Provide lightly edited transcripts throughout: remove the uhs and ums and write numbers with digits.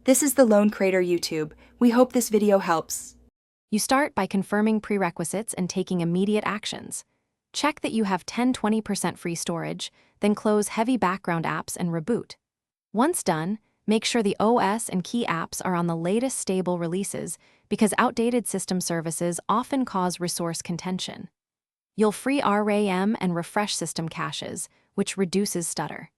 This is the Lone Crater YouTube. We hope this video helps. You start by confirming prerequisites and taking immediate actions. Check that you have 10-20% free storage, then close heavy background apps and reboot. Once done, make sure the OS and key apps are on the latest stable releases because outdated system services often cause resource contention. You'll free RAM and refresh system caches, which reduces stutter.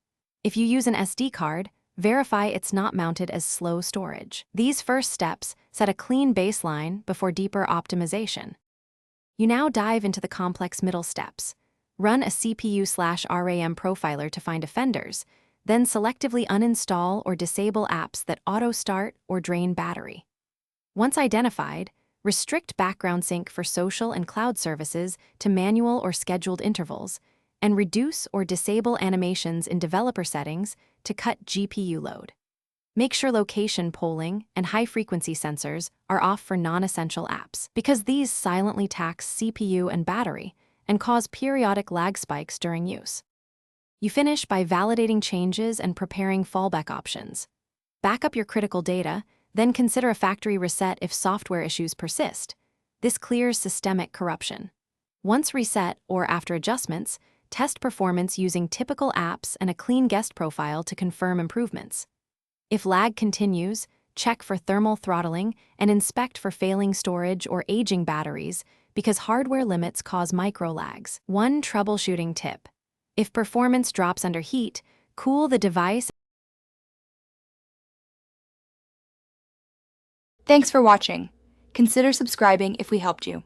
If you use an SD card, verify it's not mounted as slow storage. These first steps set a clean baseline before deeper optimization. You now dive into the complex middle steps. Run a CPU/RAM profiler to find offenders, then selectively uninstall or disable apps that auto-start or drain battery. Once identified, restrict background sync for social and cloud services to manual or scheduled intervals, and reduce or disable animations in developer settings to cut GPU load. Make sure location polling and high-frequency sensors are off for non-essential apps, because these silently tax CPU and battery and cause periodic lag spikes during use. You finish by validating changes and preparing fallback options. Back up your critical data, then consider a factory reset if software issues persist. This clears systemic corruption. Once reset or after adjustments, test performance using typical apps and a clean guest profile to confirm improvements. If lag continues, check for thermal throttling and inspect for failing storage or aging batteries because hardware limits cause micro-lags. One troubleshooting tip: if performance drops under heat, cool the device. Thanks for watching. Consider subscribing if we helped you.